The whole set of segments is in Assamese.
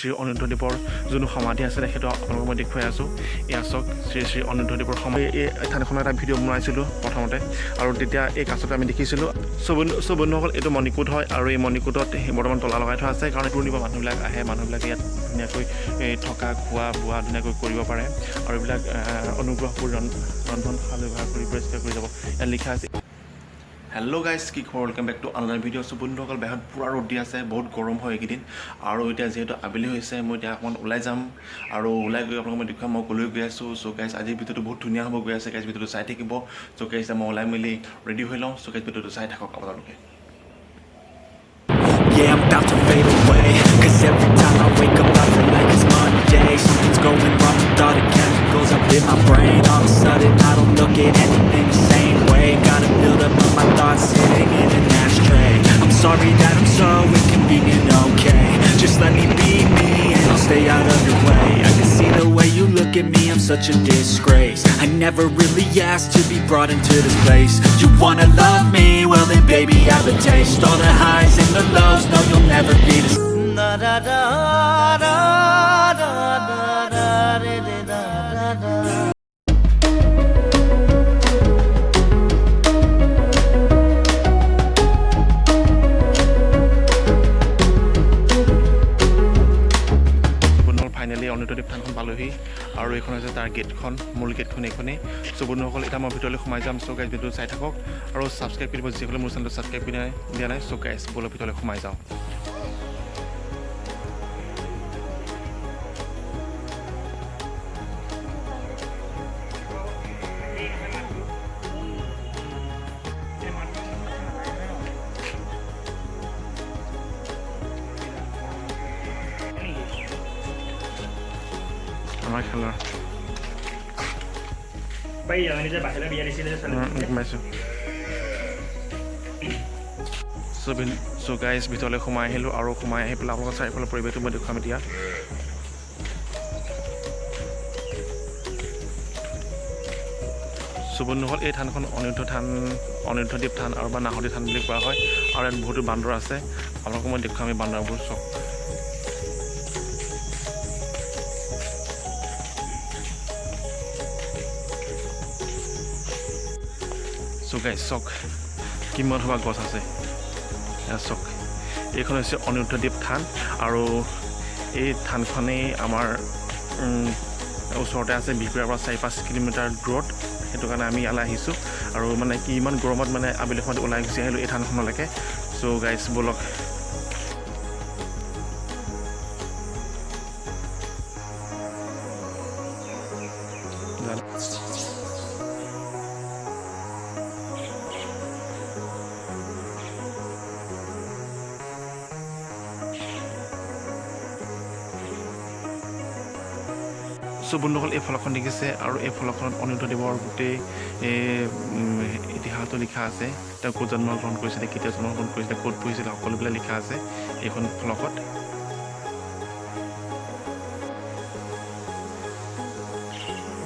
শ্ৰী অনিৰুদ্ধদেৱৰ যোনটো সমাধি আছিলে সেইটো আপোনালোকক মই দেখুৱাই আছোঁ। এয়া চাওক শ্ৰী শ্ৰী অনিৰুদ্ধদেৱৰ সমাধি। এই থানখনৰ এটা ভিডিঅ' বনাইছিলোঁ প্ৰথমতে, আৰু তেতিয়া এই কাছতে আমি দেখিছিলোঁ। চব বন্ধুসকল, এইটো মণিকোট হয়, আৰু এই মণিকোটত বৰ্তমান তলা লগাই থোৱা আছে, কাৰণ পূৰ্ণিমা মানুহবিলাক আহে, মানুহবিলাকে ইয়াত ধুনীয়াকৈ থকা খোৱা বোৱা ধুনীয়াকৈ কৰিব পাৰে, আৰু এইবিলাক অনুগ্ৰহ কৰি ৰন্ধনশাল ব্যৱহাৰ কৰি পৰিষ্কাৰ কৰি যাব, ইয়াত লিখা আছে। হেল্ল' গাইজ, কি খবৰ? Welcome back to another video'. So' বন্ধুসকল, বাহিৰত পূৰা ৰ'দ দি আছে, বহুত গৰম হয় এইকেইদিন, আৰু এতিয়া যিহেতু আবেলি হৈছে, মই এতিয়া অকণমান ওলাই যাম, আৰু ওলাই গৈ আপোনালোকক মই দেখুৱাম মই ক'লৈ গৈ আছোঁ। চ' গাইজ, আজিৰ ভিডিঅ'টো বহুত ধুনীয়া হ'ব গৈ আছে। গাইজ, ভিডিঅ'টো চাই থাকিব। চ' গাইজ, মই ওলাই মেলি ৰেডি হৈ লওঁ। চ' গাইজ, ভিডিঅ'টো চাই থাকক আপোনালোকে। Yeah, I'm about to fade away, 'cause every time I wake up I feel like it's Monday. Something's going wrong with all the chemicals up in my brain. All of a sudden I don't look at anything the same way. Gotta build up of my thoughts sitting in an ashtray. I'm sorry that I'm so inconvenient, okay? Just let me be me and I'll stay out of your way. I can see the way you look at me, I'm such a disgrace. I never really asked to be brought into this place. You wanna love me? Well then baby I have a taste. All the highs and the lows, no you'll never be the same. Finally Aniruddhadev থানখন পালোহি, আৰু এইখন হৈছে তাৰ গেটখন, মূল গেটখন এইখনেই। চ' বন্ধুসকল, এতিয়া মই ভিতৰলৈ সোমাই যাম। চ' গাইজ, ভিডিঅ'টো চাই থাকক, আৰু ছাবস্ক্ৰাইব কৰিব যিসকলে মোৰ চেনেলটো ছাবস্ক্ৰাইব দিয়া নাই। চ' গাইজ, ব'লক ভিতৰলৈ সোমাই যাওঁ। আমাৰ খেলৰ চ' গাইজ, ভিতৰলৈ সোমাই আহিলোঁ, আৰু সোমাই আহি পেলাই আপোনালোকৰ চাৰিওফালৰ পৰিৱেশটো মই দেখুৱাম এতিয়া। চ' বন্ধুসকল, এই থানখন অনিৰুদ্ধদেৱ থান, আৰু বা নাহৰতি থান বুলি কোৱা হয়, আৰু ইয়াত বহুতো বান্দৰ আছে। আপোনালোকক মই দেখুৱাম এই বান্দৰবোৰ। চাওক, চ' গাইজ, চাওক কিমান সোপা গছ আছে। চাওক, এইখন হৈছে অনিৰুদ্ধদেৱ থান, আৰু এই থানখনেই আমাৰ ওচৰতে আছে, বিহপুৰীয়াৰ পৰা 4-5 কিলোমিটাৰ দূৰত। সেইটো কাৰণে আমি ইয়ালৈ আহিছোঁ, আৰু মানে কি ইমান গৰমত মানে আবেলি সময়ত ওলাই গুচি আহিলোঁ এই থানখনলৈকে। চ' গাইজ, ব'লক। চ' বন্ধুসকল, এই ফলকখন দেখিছে, আৰু এই ফলকখনত অনিৰুদ্ধদেৱৰ গোটেই ইতিহাসটো লিখা আছে। তেওঁ ক'ত জন্মগ্ৰহণ কৰিছিলে, কেতিয়া জন্মগ্ৰহণ কৰিছিলে, ক'ত পঢ়িছিলে, সকলোবিলাক লিখা আছে এইখন ফলকত।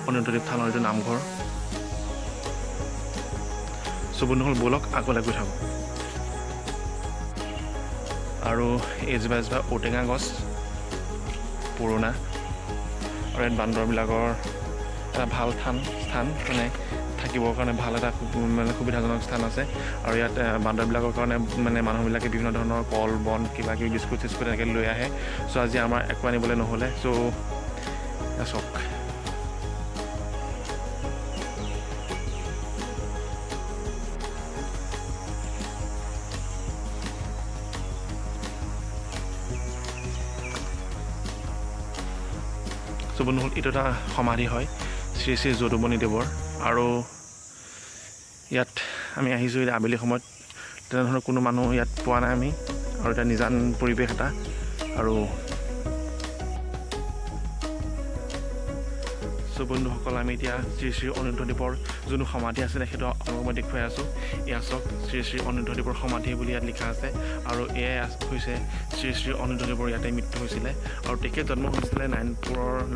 অনিৰুদ্ধদেৱ থানৰ এইটো নামঘৰ। চ' বন্ধুসকল, ব'লক আগলৈ গৈ থাকোঁ। আৰু এজোপা ঔটেঙা গছ, পুৰণা, আৰু ইয়াত বান্দৰবিলাকৰ এটা ভাল স্থান মানে থাকিবৰ কাৰণে ভাল এটা মানে সুবিধাজনক স্থান আছে। আৰু ইয়াত বান্দৰবিলাকৰ কাৰণে মানে মানুহবিলাকে বিভিন্ন ধৰণৰ কল বন কিবা কিবি বিস্কুট চিস্কুট এনেকৈ লৈ আহে। চ' আজি আমাৰ একো আনিবলৈ নহ'লে। চ' চাওক, বন্ধুসকল, এইটো এটা সমাধি হয় শ্ৰী শ্ৰী যদুমণিদেৱৰ, আৰু ইয়াত আমি আহিছোঁ এতিয়া আবেলি সময়ত। তেনেধৰণৰ কোনো মানুহ ইয়াত পোৱা নাই আমি, আৰু এটা নিজান পৰিৱেশ এটা। আৰু চ' বন্ধুসকল, আমি এতিয়া শ্ৰী শ্ৰী অনিৰুদ্ধদেৱৰ যোনটো সমাধি আছিলে সেইটো আপোনালোকক মই দেখুৱাই আছোঁ। এয়া চাওক, শ্ৰী শ্ৰী অনিৰুদ্ধদেৱৰ সমাধি বুলি ইয়াত লিখা আছে, আৰু এয়াই হৈছে শ্ৰী শ্ৰী অনিৰুদ্ধদেৱৰ ইয়াতে মৃত্যু হৈছিলে। আৰু তেখেত জন্ম হৈছিলে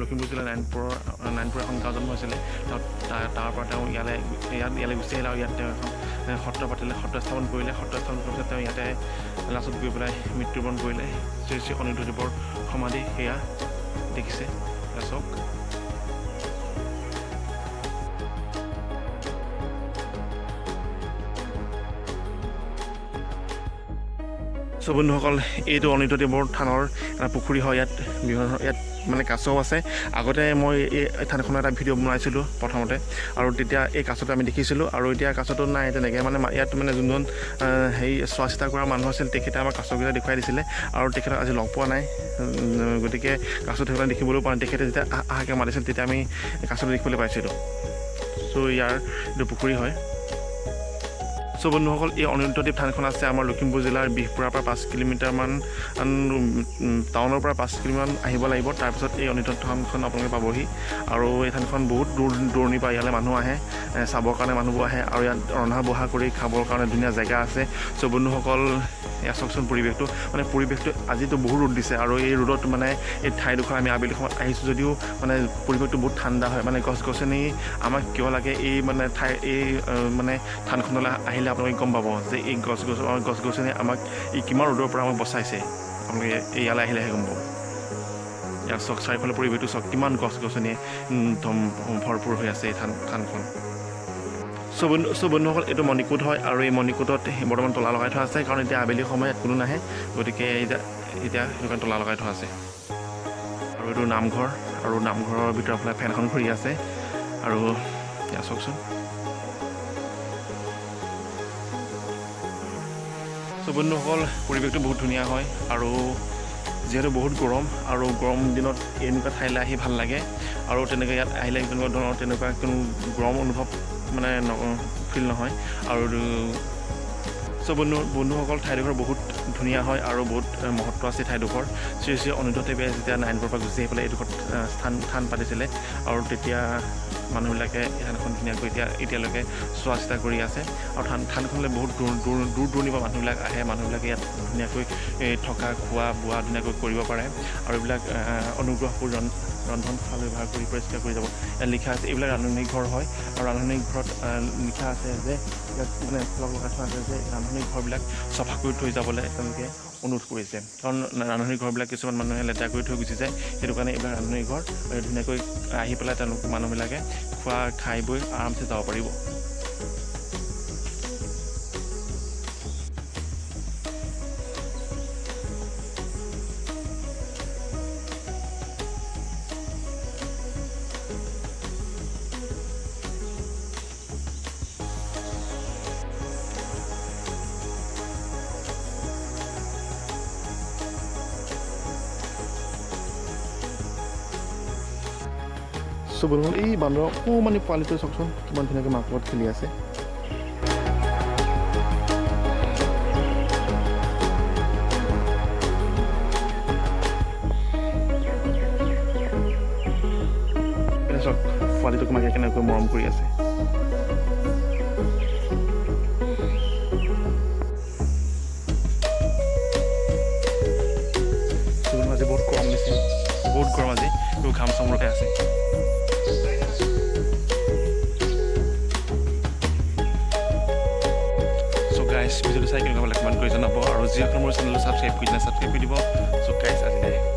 লখিমপুৰ জিলাৰ নাৰায়ণপুৰ এখন গাঁও জন্ম হৈছিলে। তাৰ পৰা তেওঁ ইয়ালৈ গুচি আহিলে, আৰু ইয়াত তেওঁ এখন সত্ৰ পাতিলে, সত্ৰ স্থাপন কৰিলে, সত্ৰ স্থাপন কৰাৰ পিছত তেওঁ ইয়াতে লাষ্টত গৈ পেলাই মৃত্যুবৰণ কৰিলে। শ্ৰী শ্ৰী অনিৰুদ্ধদেৱৰ সমাধি সেয়া দেখিছে, চাওক। চ' বন্ধুসকল, এইটো অনিৰুদ্ধদেৱৰ থানৰ এটা পুখুৰী হয়। ইয়াত মানে কাছও আছে। আগতে মই এই থানখনৰ এটা ভিডিঅ' বনাইছিলোঁ প্ৰথমতে, আৰু তেতিয়া এই কাছটো আমি দেখিছিলোঁ, আৰু এতিয়া কাছটো নাই তেনেকৈ। মানে ইয়াত মানে যোনজন চোৱা চিতা কৰা মানুহ আছিল, তেখেতে আমাৰ কাছকেইটা দেখুৱাই দিছিলে, আৰু তেখেতক আজি লগ পোৱা নাই। গতিকে কাছটো তেখেতক দেখিবলৈও পোৱা নাই। তেখেতে যেতিয়া আহাকৈ মাতিছিল তেতিয়া আমি কাছটো দেখিবলৈ পাইছিলোঁ। চ' ইয়াৰ এইটো পুখুৰী হয়। চ' বন্ধুসকল, এই অনিৰুদ্ধদেৱ থানখন আছে আমাৰ লখিমপুৰ জিলাৰ বিহপুৰাৰ পৰা 5 কিলোমিটাৰমান, টাউনৰ পৰা 5 কিলোমিটাৰমান আহিব লাগিব। তাৰপিছত এই অনিৰুদ্ধ থানখন আপোনালোকে পাবহি। আৰু এই থানখন বহুত দূৰণিৰ পৰা ইয়ালৈ মানুহ আহে, চাবৰ কাৰণে মানুহবোৰ আহে, আৰু ইয়াত ৰন্ধা বঢ়া কৰি খাবৰ কাৰণে ধুনীয়া জেগা আছে। চ' বন্ধুসকল, এয়া চাওকচোন পৰিৱেশটো, মানে পৰিৱেশটো আজিতো বহুত ৰ'দ দিছে, আৰু এই ৰ'দত মানে এই ঠাইডোখৰ আমি আবেলি সময়ত আহিছোঁ যদিও মানে পৰিৱেশটো বহুত ঠাণ্ডা হয়। মানে গছ গছনি আমাক কিয় লাগে, এই মানে মানে থানখনলৈ আহিলে আপোনালোকে গম পাব যে এই গছ গছনি আমাক কিমান ৰ'দৰ পৰা আমাক বচাইছে। আপোনালোকে ইয়ালৈ আহিলেহে গম পাব। ইয়াৰ চাওক, চাৰিওফালে পৰিৱেশটো চাওক, কিমান গছ গছনিয়ে ভৰপূৰ হৈ আছে এই থানখন। চ' বন্ধুসকল, এইটো মণিকোট হয়, আৰু এই মণিকোটত বৰ্তমান তলা লগাই থোৱা আছে, কাৰণ এতিয়া আবেলি সময়ত কোনো নাহে, গতিকে এতিয়া সেইটো কাৰণে তলা লগাই থোৱা আছে। আৰু এইটো নামঘৰ, আৰু নামঘৰৰ ভিতৰৰ ফালে ফেন এখন ঘূৰি আছে। আৰু এতিয়া চাওকচোন। চ' বন্ধুসকল, পৰিৱেশটো বহুত ধুনীয়া হয়, আৰু যিহেতু বহুত গৰম, আৰু গৰম দিনত এনেকুৱা ঠাইলৈ আহি ভাল লাগে। আৰু তেনেকৈ ইয়াত আহিলে তেনেকুৱা কোনো গৰম অনুভৱ মানে ফিল নহয়। আৰু চ' বন্ধুসকল, ঠাইডোখৰ বহুত ধুনীয়া হয়, আৰু বহুত মহত্ব আছে ঠাইডোখৰ। শ্ৰী শ্ৰী অনিৰুদ্ধদেৱে যেতিয়া নাৰায়ণপুৰৰ পৰা গুচি আহি পেলাই এইডোখৰত থান পাতিছিলে, আৰু তেতিয়া মানুহবিলাকে এই থানখন ধুনীয়াকৈ এতিয়ালৈকে চোৱা চিতা কৰি আছে। আৰু থানখনলৈ বহুত দূৰ দূৰণিৰ পৰা মানুহবিলাক আহে। মানুহবিলাকে ইয়াত ধুনীয়াকৈ থকা খোৱা বোৱা ধুনীয়াকৈ কৰিব পাৰে, আৰু এইবিলাক অনুগ্ৰহপূৰ ৰন্ধনশাল ব্যৱহাৰ কৰি পৰিষ্কাৰ কৰি যাব। ইয়াত লিখা আছে, এইবিলাক ৰান্ধনি ঘৰ হয়, আৰু ৰান্ধনি ঘৰত লিখা আছে যে ইয়াত মানে ফলক লগাই থোৱা আছে যে ৰান্ধনি ঘৰবিলাক চফা কৰি থৈ যাবলৈ তেওঁলোকে অনুৰোধ কৰিছে। কাৰণ ৰান্ধনি ঘৰবিলাক কিছুমান মানুহে লেতেৰা কৰি থৈ গুচি যায়, সেইটো কাৰণে এইবিলাক ৰান্ধনি ঘৰ ধুনীয়াকৈ আহি পেলাই মানুহবিলাকে খাই বৈ আৰামছে যাব পাৰিব। চ' বন্ধুসকল, এই বান্দৰৰ অকণমানি পোৱালিটো চাওকচোন, কিমান ধুনীয়াকৈ মাকৰ লগত খেলি আছে। চাওক, পোৱালিটোক মাকে কেনেকৈ মৰম কৰি আছে। আজি বহুত গৰম দিছে, বহুত গৰম আজি, ঘাম চাম ৰখাই আছে। ভিডিঅ'টো চাই কেনেকুৱা পালে কমেণ্ট কৰি জনাব, আৰু যিসকলে মোৰ চেনেলটো ছাবস্ক্ৰাইব কৰি দিব। চ' গাইছ আজিলৈ